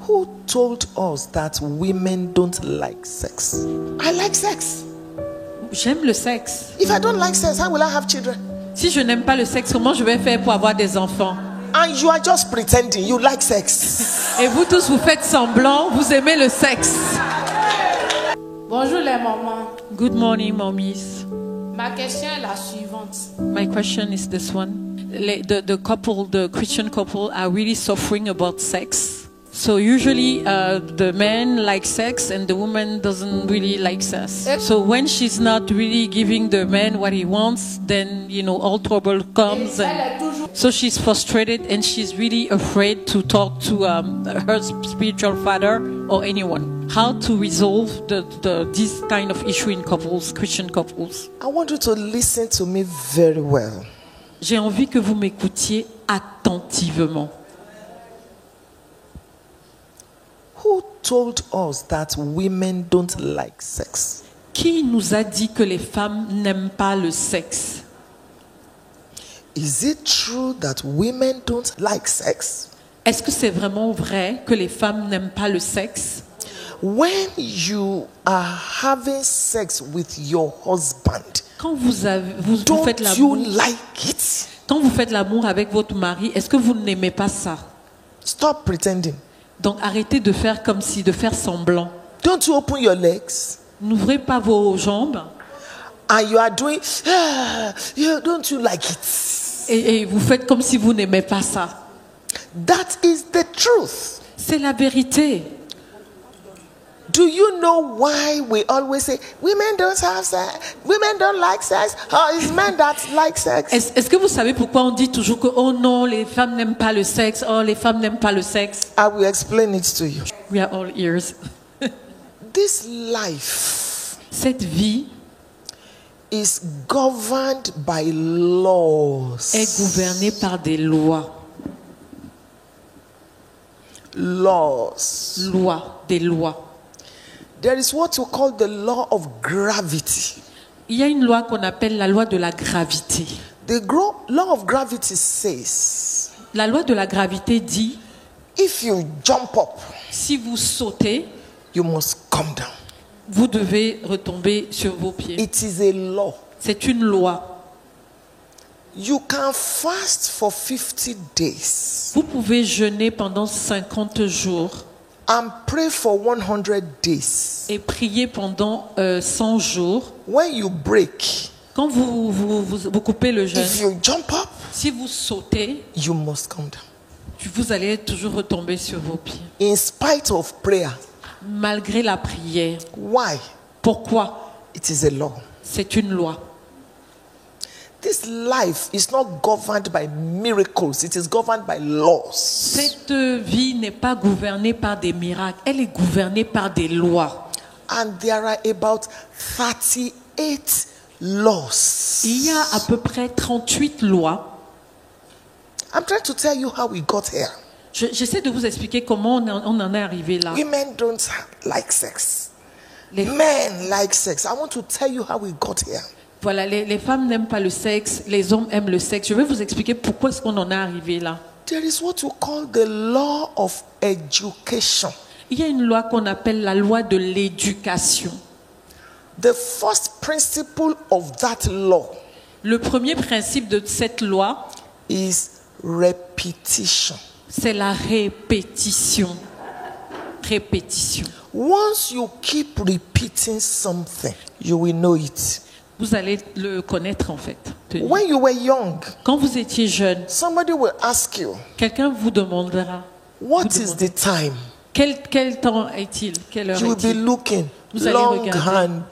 Who told us that women don't like sex? I like sex. J'aime le sexe. If I don't like sex, how will I have children? Si je n'aime pas le sexe, comment je vais faire pour avoir des enfants? And you are just pretending you like sex. Et vous tous, vous faites semblant, vous aimez le sexe. Bonjour les mamans. Good morning, mommies. Ma question est la suivante. My question is this one. The Christian couple are really suffering about sex. So usually the man likes sex and the woman doesn't really like sex. So when she's not really giving the man what he wants, then, you know, all trouble comes. So she's frustrated and she's really afraid to talk to her spiritual father or anyone. How to resolve this kind of issue in couples, Christian couples? I want you to listen to me very well. J'ai envie que vous m'écoutiez attentivement. Who told us that women don't like sex? Qui nous a dit que les femmes n'aiment pas le sexe? Is it true that women don't like sex? Est-ce que c'est vraiment vrai que les femmes n'aiment pas le sexe? When you are having sex with your husband, Quand vous faites don't you l'amour, like it? quand vous faites l'amour avec votre mari, est-ce que vous n'aimez pas ça? Stop pretending. Donc arrêtez de faire comme si, de faire semblant. Don't you open your legs? N'ouvrez pas vos jambes And you are doing, don't you like it? et vous faites comme si vous n'aimez pas ça. That is the truth. C'est la vérité. Do you know why we always say women don't have sex, women don't like sex, or it's men that like sex? Est-ce que vous savez pourquoi on dit toujours que oh non, les femmes n'aiment pas le sexe, oh les femmes n'aiment pas le sexe? I will explain it to you. We are all ears. This life Cette vie is governed by laws. est gouvernée par des lois. Laws. Des lois. There is what you call the law of gravity. Il y a une loi qu'on appelle la loi de la gravité. The law of gravity says, La loi de la gravité dit, if you jump up, si vous sautez, you must come down. vous devez retomber sur vos pieds. It is a law. C'est une loi. You can fast for 50 days Vous pouvez jeûner pendant 50 jours and pray for 100 days. et prier pendant 100 jours. When you break, Quand vous coupez le jeûne, if you jump up, si vous sautez, you must come down. vous allez toujours retomber sur vos pieds. In spite of prayer. Malgré la prière. Why? Pourquoi? It is a law. C'est une loi. This life is not governed by miracles. It is governed by laws. Cette vie n'est pas gouvernée par des miracles. Elle est gouvernée par des lois. And there are about 38 laws. Il y a à peu près 38 lois. I'm trying to tell you how we got here. J'essaie de vous expliquer comment on en est arrivé là. Women don't like sex. Les, Men like sex. I want to tell you how we got here. voilà, les femmes n'aiment pas le sexe, les hommes aiment le sexe. Je vais vous expliquer pourquoi est-ce qu'on en est arrivé là. There is what you call the law of education. Il y a une loi qu'on appelle la loi de l'éducation. The first principle of that law Le premier principe de cette loi, is repetition. c'est la répétition. Répétition. Once you keep repeating something, you will know it. Vous allez le connaître en fait. When you were young, Quand vous étiez jeune, somebody will ask you, quelqu'un vous demandera what is the time? quel temps est-il? Quelle heure You will be est-il? looking. Vous allez Long regarder. hand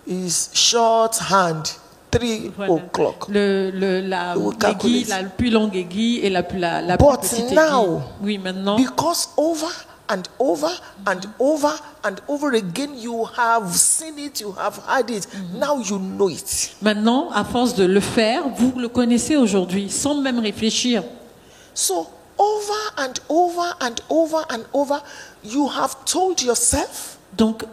is short hand. 3 Voilà. o'clock. La Vous aiguille, calculez. la plus longue aiguille et la plus But petite now, aiguille. Oui, maintenant, because over and over and over and over again, you have seen it, you have heard it. Now you know it. maintenant, à force de le faire, vous le connaissez aujourd'hui, sans même réfléchir. So over and over and over and over, you have told yourself, Donc,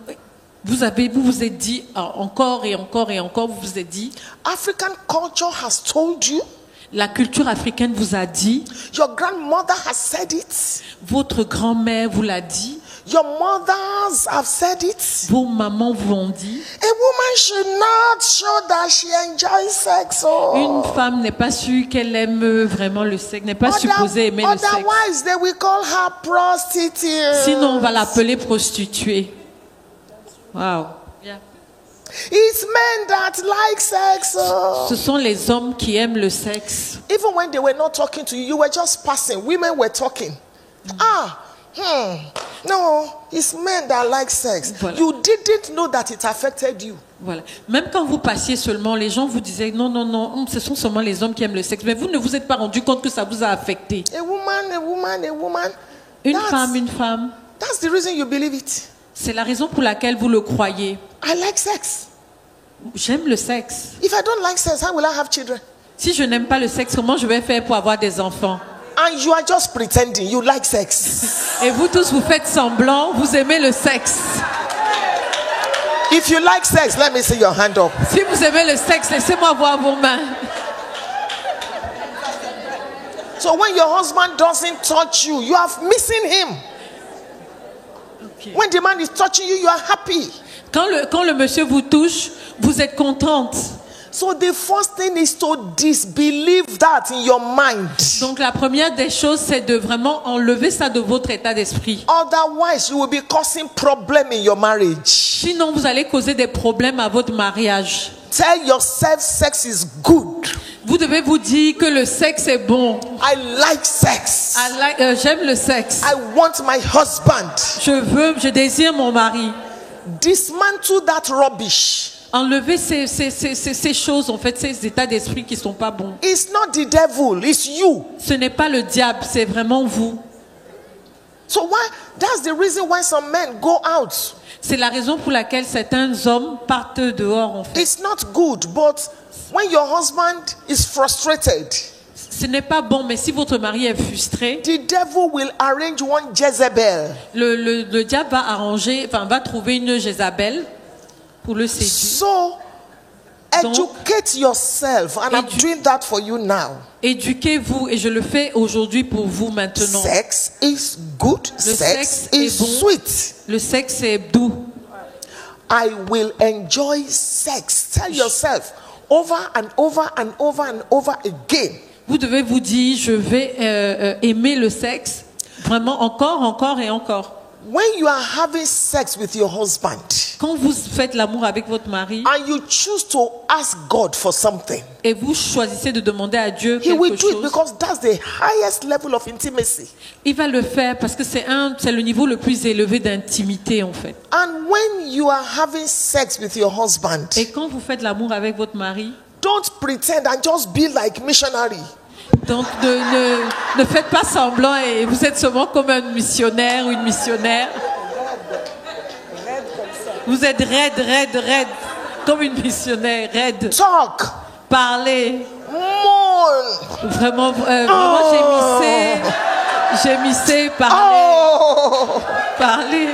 vous vous êtes dit encore et encore et encore, vous vous êtes dit, African culture has told you, La culture africaine vous a dit, Your grandmother has said it. votre grand-mère vous l'a dit, Your mothers have said it. vos mamans vous l'ont dit. A woman should not show that she enjoys sex. Une femme n'est pas sûre qu'elle aime vraiment le sexe, n'est pas supposée aimer le sexe. Otherwise, they will call her prostitute. Sinon, on va l'appeler prostituée. Wow. It's men that like sex. Ce sont les hommes qui aiment le sexe. Even when they were not talking to you, you were just passing. Women were talking. No, it's men that like sex. Voilà. You didn't know that it affected you. Voilà. Même quand vous passiez seulement, les gens vous disaient non, non, non, ce sont seulement les hommes qui aiment le sexe. Mais vous ne vous êtes pas rendu compte que ça vous a affecté. A woman. Une femme. That's the reason you believe it. C'est la raison pour laquelle vous le croyez. I like sex. J'aime le sexe. If I don't like sex, how will I have children? Si je n'aime pas le sexe, comment je vais faire pour avoir des enfants? And you are just pretending you like sex. Et vous tous, vous faites semblant, vous aimez le sexe. If you like sex, let me see your hand up. Si vous aimez le sexe, laissez-moi voir vos mains. So when your husband doesn't touch you, you are missing him. Okay. When the man is touching you, you are happy. Quand le monsieur vous touche, vous êtes contente. So the first thing is to disbelieve that in your mind. Donc la première des choses, c'est de vraiment enlever ça de votre état d'esprit. Otherwise, you will be causing problem in your marriage. Sinon, vous allez causer des problèmes à votre mariage. Tell yourself sex is good. Vous devez vous dire que le sexe est bon. I like sex. J'aime le sexe. I want my husband. Je désire mon mari. Dismantle that rubbish. Enlever ces choses, en fait, ces états d'esprit qui ne sont pas bons. It's not the devil, it's you. Ce n'est pas le diable, c'est vraiment vous. So that's the reason why some men go out. C'est la raison pour laquelle certains hommes partent dehors, en fait. It's not good, but when your husband is frustrated, ce n'est pas bon, mais si votre mari est frustré, the devil will arrange one Jezebel. Le diable va trouver une Jézabel pour le séduire. So, educate yourself, and I'm doing that for you now. Éduquez-vous, et je le fais aujourd'hui pour vous maintenant. Sex is good. Le sex est is bon. sweet. Le sexe est doux. I will enjoy sex. Tell yourself over and over and over and over again. Vous devez vous dire, je vais aimer le sexe vraiment encore et encore. When you are having sex with your husband, quand vous faites l'amour avec votre mari, and you choose to ask God for something, et vous choisissez de demander à Dieu He will quelque do it chose, because that's the highest level of intimacy. il va le faire parce que c'est le niveau le plus élevé d'intimité, en fait. And when you are having sex with your husband, Et quand vous faites l'amour avec votre mari, don't pretend and just be like missionary. donc ne faites pas semblant et vous êtes seulement comme un missionnaire ou une missionnaire. Vous êtes raide, comme une missionnaire, raide. Talk. Parlez. Mourn. Vraiment gémissez, parlez.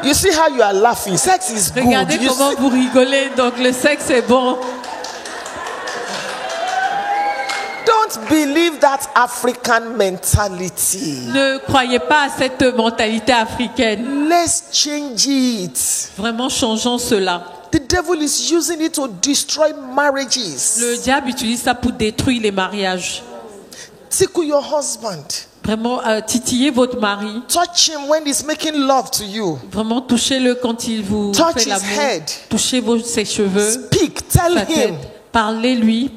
You see how you are laughing. Sex is good. Regardez comment vous rigolez. Donc le sexe est bon. Don't believe that African mentality. Ne croyez pas à cette mentalité africaine. Let's change it. Vraiment, changeons cela. The devil is using it to destroy marriages. Le diable utilise ça pour détruire les mariages. Tickle your husband. Vraiment, titillez votre mari. Touch him when he's making love to you. Vraiment, touchez-le quand il vous fait l'amour. Touchez ses cheveux. Speak, tell him. Parlez-lui.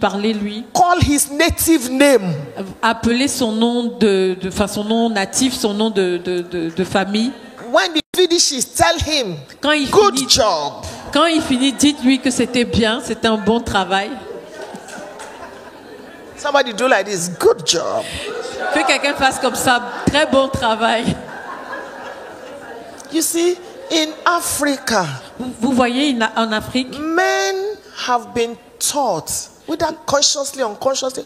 Call his native name. Appelez son nom son nom natif, son nom de famille. When he finishes, tell him. Good job. Quand il finit, dites-lui que c'était bien, c'était un bon travail. Somebody do like this. Good job. Que quelqu'un fasse comme ça, très bon travail. You see, in Africa, vous voyez, en Afrique, men have been taught, whether consciously or unconsciously,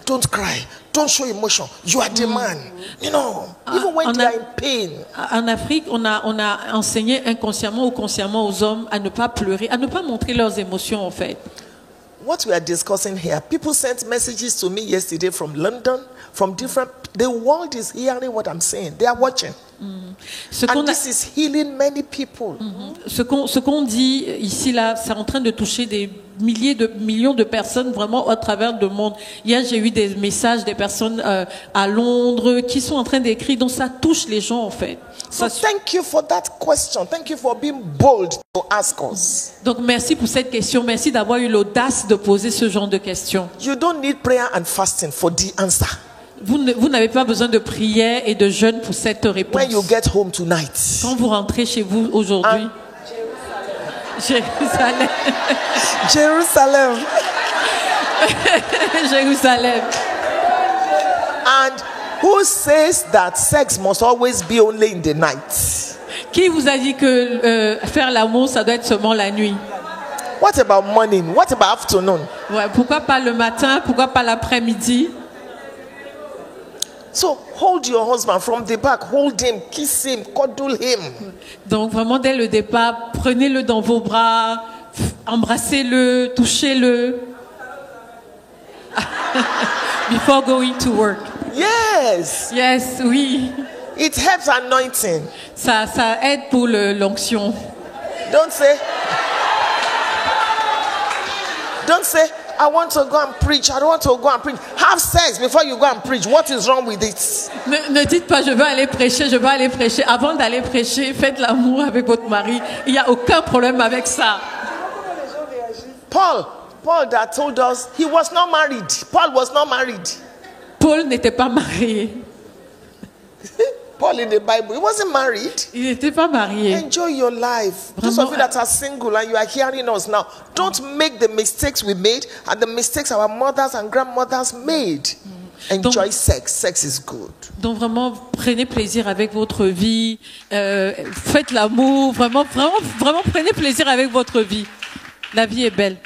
don't cry, don't show emotion. You are the man. You know, even when they are in pain. En Afrique, on a enseigné inconsciemment ou consciemment aux hommes à ne pas pleurer, à ne pas montrer leurs émotions, en fait. what we are discussing here, people sent messages to me yesterday from London, from different. The world is hearing what I'm saying. They are watching. And this is healing many people. Ce qu'on dit ici, là, c'est en train de toucher des millions de personnes vraiment à travers le monde. Hier, j'ai eu des messages des personnes à Londres qui sont en train d'écrire, donc ça touche les gens en fait. So thank you for that question. Thank you for being bold to ask us. Donc merci pour cette question, merci d'avoir eu l'audace de poser ce genre de questions. You don't need prayer and fasting for the answer. Vous n'avez pas besoin de prière et de jeûne pour cette réponse. When you get home tonight, quand vous rentrez chez vous aujourd'hui, Jérusalem. Jerusalem. Jérusalem. And who says that sex must always be only in the night? Qui vous a dit que faire l'amour, ça doit être seulement la nuit? What about morning? What about afternoon? Ouais, pourquoi pas le matin? Pourquoi pas l'après-midi? So hold your husband from the back, hold him, kiss him, cuddle him. Donc vraiment dès le départ, prenez-le dans vos bras, embrassez-le, touchez-le. Before going to work. Yes. Yes, oui. It helps anointing. Ça aide pour l'onction. Don't say, I want to go and preach. I don't want to go and preach. Have sex before you go and preach. What is wrong with it? Ne dites pas je veux aller prêcher, je veux aller prêcher. Avant d'aller prêcher, faites l'amour avec votre mari. Il n'y a aucun problème avec ça. Paul that told us he was not married. Paul was not married. Paul n'était pas marié. Paul in the Bible, he wasn't married. Il n'était pas marié. Enjoy your life. Those of you that are single and you are hearing us now, don't make the mistakes we made and the mistakes our mothers and grandmothers made. Enjoy sex. Sex is good. Donc vraiment, prenez plaisir avec votre vie. Faites l'amour. Vraiment prenez plaisir avec votre vie. La vie est belle.